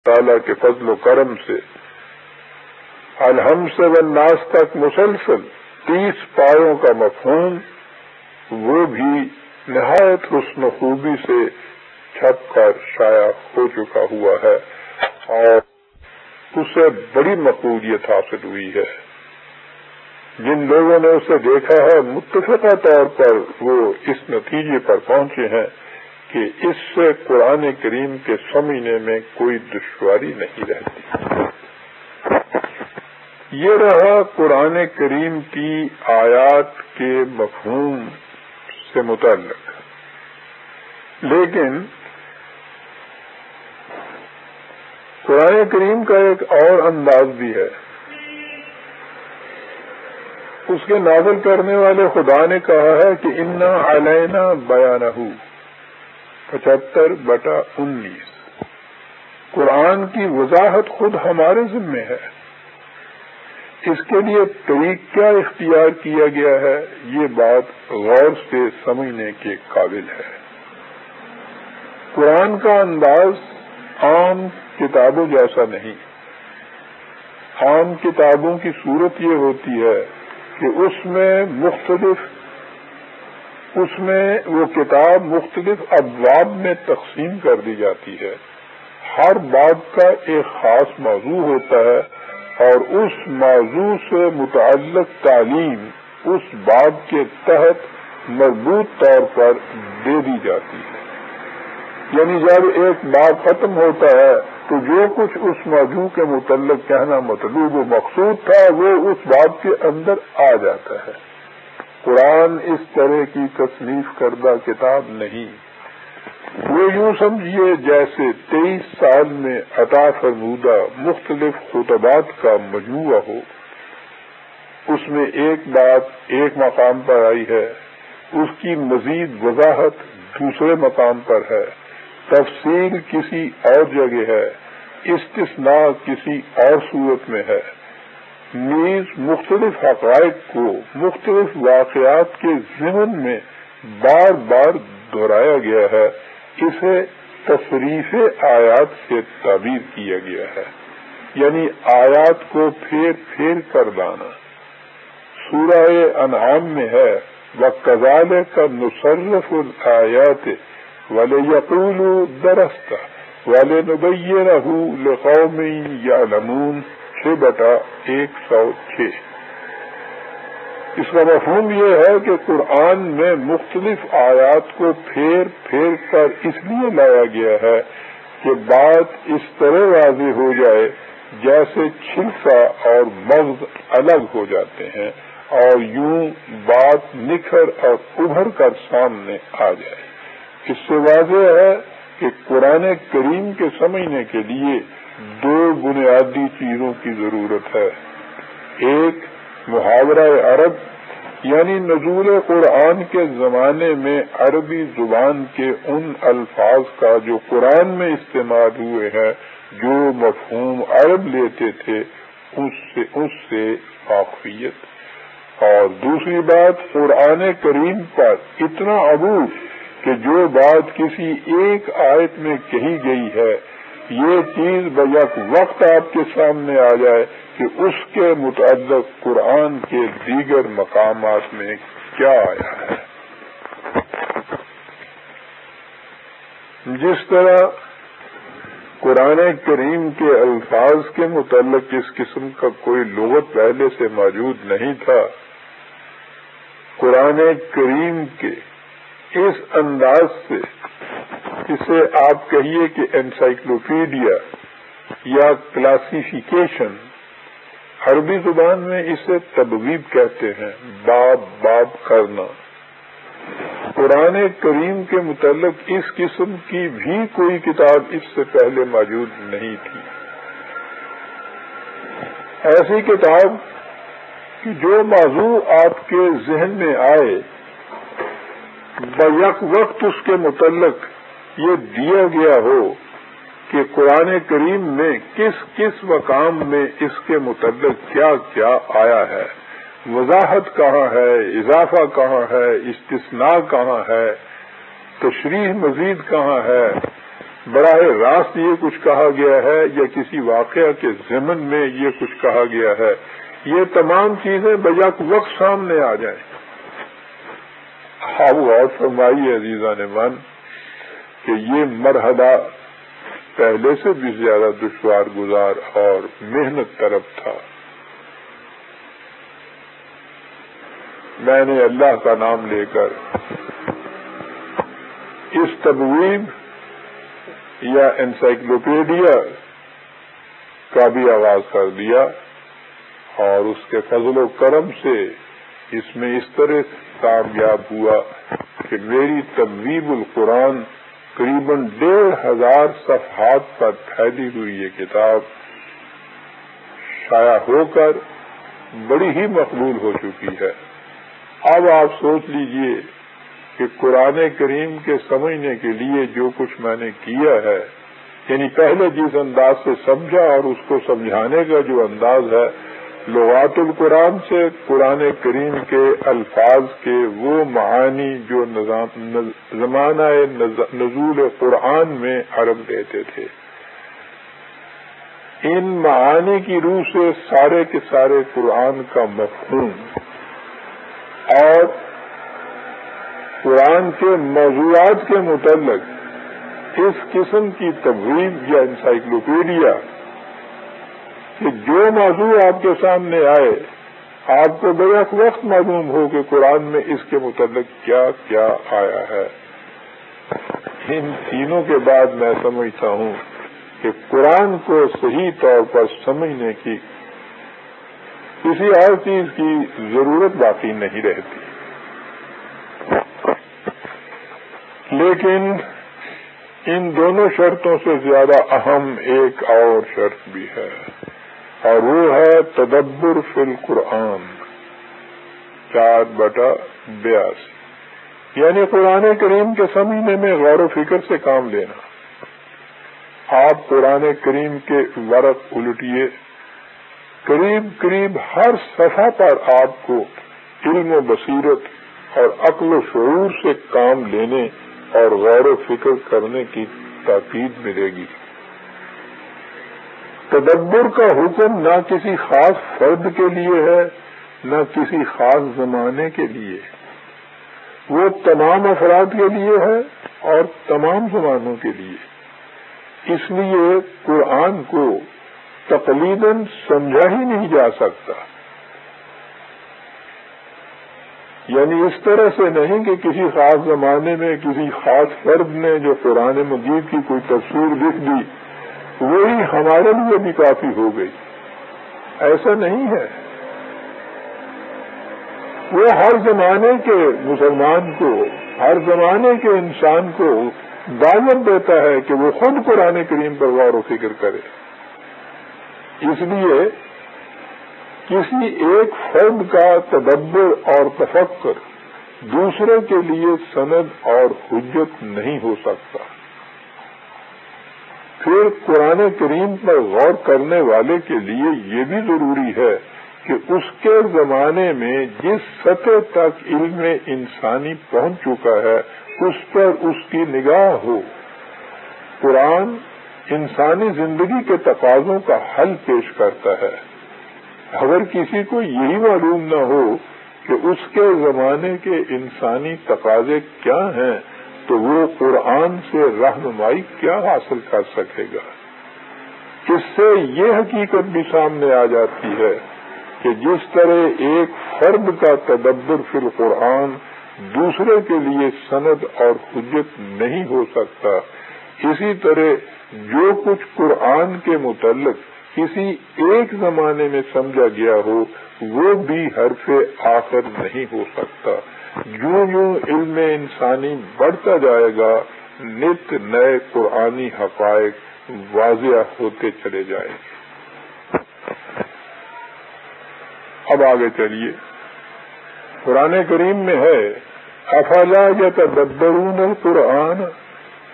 تعالیٰ کے فضل و کرم سے الحمد سے والناس تک مسلسل 30 پاروں کا مفہوم وہ بھی نہایت حسن و خوبی سے چھپ کر شائع ہو چکا ہوا ہے اور اسے بڑی مقبولیت حاصل ہوئی ہے. جن لوگوں نے اسے دیکھا ہے متفقہ طور پر وہ اس نتیجے پر پہنچے ہیں کہ اس سے قرآن کریم کے سمجھنے میں کوئی دشواری نہیں رہتی. یہ رہا قرآن کریم کی آیات کے مفہوم سے متعلق. لیکن قرآن کریم کا ایک اور انداز بھی ہے. اس کے نازل کرنے والے خدا نے کہا ہے کہ انا علینا بیانہ 75/19 قرآن کی وضاحت خود ہمارے ذمہ ہے. اس کے لیے طریق کیا اختیار کیا گیا ہے یہ بات غور سے سمجھنے کے قابل ہے. قرآن کا انداز عام کتابوں جیسا نہیں. عام کتابوں کی صورت یہ ہوتی ہے کہ اس میں وہ کتاب مختلف ابواب میں تقسیم کر دی جاتی ہے. ہر باب کا ایک خاص موضوع ہوتا ہے اور اس موضوع سے متعلق تعلیم اس باب کے تحت مربوط طور پر دے دی جاتی ہے. یعنی جب ایک باب ختم ہوتا ہے تو جو کچھ اس موضوع کے متعلق کہنا مطلوب و مقصود تھا وہ اس باب کے اندر آ جاتا ہے. قرآن اس طرح کی تصنیف کردہ کتاب نہیں. وہ یوں سمجھیے جیسے 23 سال میں عطا فرمودہ مختلف خطبات کا مجموعہ ہو. اس میں ایک بات ایک مقام پر آئی ہے، اس کی مزید وضاحت دوسرے مقام پر ہے، تفصیل کسی اور جگہ ہے، استثناء کسی اور صورت میں ہے. نیز مختلف حقائق کو مختلف واقعات کے ضمن میں بار بار دہرایا گیا ہے. اسے تصریف آیات سے تعبیر کیا گیا ہے، یعنی آیات کو پھیر پھیر کر لانا. سورہ انعام میں ہے وَكَذَلِكَ نُصَرِّفُ الْآيَاتِ وَلِيَقُولُوا دَرَسْتَ وَلِنُبَيِّنَهُ لِقَوْمٍ يَعْلَمُونَ 6/106. اس کا مفہوم یہ ہے کہ قرآن میں مختلف آیات کو پھیر پھیر کر اس لیے لایا گیا ہے کہ بات اس طرح واضح ہو جائے جیسے چھلکا اور مغز الگ ہو جاتے ہیں اور یوں بات نکھر اور ابھر کر سامنے آ جائے. اس سے واضح ہے کہ قرآن کریم کے سمجھنے کے لیے 2 بنیادی چیزوں کی ضرورت ہے. ایک محاورہ عرب یعنی نزول قرآن کے زمانے میں عربی زبان کے ان الفاظ کا جو قرآن میں استعمال ہوئے ہیں جو مفہوم عرب لیتے تھے اس سے واقفیت. اور دوسری بات قرآن کریم پر اتنا عبور کہ جو بات کسی ایک آیت میں کہی گئی ہے یہ چیز بیک وقت آپ کے سامنے آ جائے کہ اس کے متعلق قرآن کے دیگر مقامات میں کیا آیا ہے. جس طرح قرآن کریم کے الفاظ کے متعلق اس قسم کا کوئی لغت پہلے سے موجود نہیں تھا، قرآن کریم کے اس انداز سے اسے آپ کہیے کہ انسائکلوپیڈیا یا کلاسیفیکیشن، عربی زبان میں اسے تبویب کہتے ہیں، باب کرنا. قرآن کریم کے متعلق اس قسم کی بھی کوئی کتاب اس سے پہلے موجود نہیں تھی. ایسی کتاب کہ جو موضوع آپ کے ذہن میں آئے بیک وقت اس کے متعلق یہ دیا گیا ہو کہ قرآن کریم میں کس کس مقام میں اس کے متعلق کیا کیا آیا ہے، وضاحت کہاں ہے، اضافہ کہاں ہے، استثناء کہاں ہے، تشریح مزید کہاں ہے. براہ راست یہ کچھ کہا گیا ہے یا کسی واقعہ کے ضمن میں یہ کچھ کہا گیا ہے، یہ تمام چیزیں بیک وقت سامنے آ جائیں۔ آپ غور فرمائیے عزیزان من کہ یہ مرحلہ پہلے سے بھی زیادہ دشوار گزار اور محنت طلب تھا۔ میں نے اللہ کا نام لے کر اس تبویب یا انسائکلوپیڈیا کا بھی آغاز کر دیا، اور اس کے فضل و کرم سے اس میں اس طرح کامیاب ہوا کہ میری تبویب القرآن قریباً 1500 صفحات پر پھیلی ہوئی یہ کتاب شائع ہو کر بڑی ہی مقبول ہو چکی ہے۔ اب آپ سوچ لیجئے کہ قرآن کریم کے سمجھنے کے لیے جو کچھ میں نے کیا ہے، یعنی پہلے جس انداز سے سمجھا اور اس کو سمجھانے کا جو انداز ہے، لغات القرآن سے قرآن کریم کے الفاظ کے وہ معانی جو زمانہ نزول قرآن میں عرب دیتے تھے، ان معانی کی روح سے سارے کے سارے قرآن کا مفہوم اور قرآن کے موضوعات کے متعلق اس قسم کی تبویب یا انسائکلوپیڈیا کہ جو موضوع آپ کے سامنے آئے آپ کو بیک وقت معلوم ہو کہ قرآن میں اس کے متعلق کیا کیا آیا ہے۔ ان تینوں کے بعد میں سمجھتا ہوں کہ قرآن کو صحیح طور پر سمجھنے کی کسی اور چیز کی ضرورت باقی نہیں رہتی۔ لیکن ان دونوں شرطوں سے زیادہ اہم ایک اور شرط بھی ہے، اور وہ ہے تدبر فی القرآن 4/82، یعنی قرآن کریم کے سمجھنے میں غور و فکر سے کام لینا۔ آپ قرآن کریم کے ورق الٹیے، قریب ہر صفحہ پر آپ کو علم و بصیرت اور عقل و شعور سے کام لینے اور غور و فکر کرنے کی تاکید ملے گی۔ تدبر کا حکم نہ کسی خاص فرد کے لیے ہے، نہ کسی خاص زمانے کے لیے، وہ تمام افراد کے لیے ہے اور تمام زمانوں کے لیے۔ اس لیے قرآن کو تقلیداً سمجھا ہی نہیں جا سکتا، یعنی اس طرح سے نہیں کہ کسی خاص زمانے میں کسی خاص فرد نے جو قرآن مجید کی کوئی تفسیر لکھ دی وہی ہمارے لیے بھی کافی ہو گئی، ایسا نہیں ہے۔ وہ ہر زمانے کے مسلمان کو، ہر زمانے کے انسان کو دعوت دیتا ہے کہ وہ خود قرآن کریم پر غور و فکر کرے۔ اس لیے کسی ایک فرد کا تدبر اور تفکر دوسرے کے لیے سند اور حجت نہیں ہو سکتا۔ پھر قرآن کریم پر غور کرنے والے کے لیے یہ بھی ضروری ہے کہ اس کے زمانے میں جس سطح تک علم انسانی پہنچ چکا ہے اس پر اس کی نگاہ ہو۔ قرآن انسانی زندگی کے تقاضوں کا حل پیش کرتا ہے۔ اگر کسی کو یہی معلوم نہ ہو کہ اس کے زمانے کے انسانی تقاضے کیا ہیں تو وہ قرآن سے رہنمائی کیا حاصل کر سکے گا۔ اس سے یہ حقیقت بھی سامنے آ جاتی ہے کہ جس طرح ایک فرد کا تدبر فی القرآن دوسرے کے لیے سند اور حجت نہیں ہو سکتا، اسی طرح جو کچھ قرآن کے متعلق کسی ایک زمانے میں سمجھا گیا ہو وہ بھی حرف آخر نہیں ہو سکتا۔ جوں جوں علم انسانی بڑھتا جائے گا نت نئے قرآنی حقائق واضح ہوتے چلے جائیں گے۔ اب آگے چلیے، قرآن کریم میں ہے افلا یتدبرون القرآن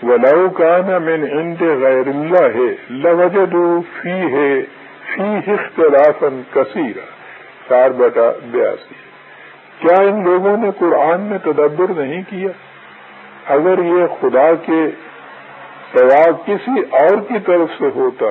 ولو کان من عند غیر اللہ لوجدوا فیہ اختلافا کثیرا 4/82۔ کیا ان لوگوں نے قرآن میں تدبر نہیں کیا؟ اگر یہ خدا کے طواف کسی اور کی طرف سے ہوتا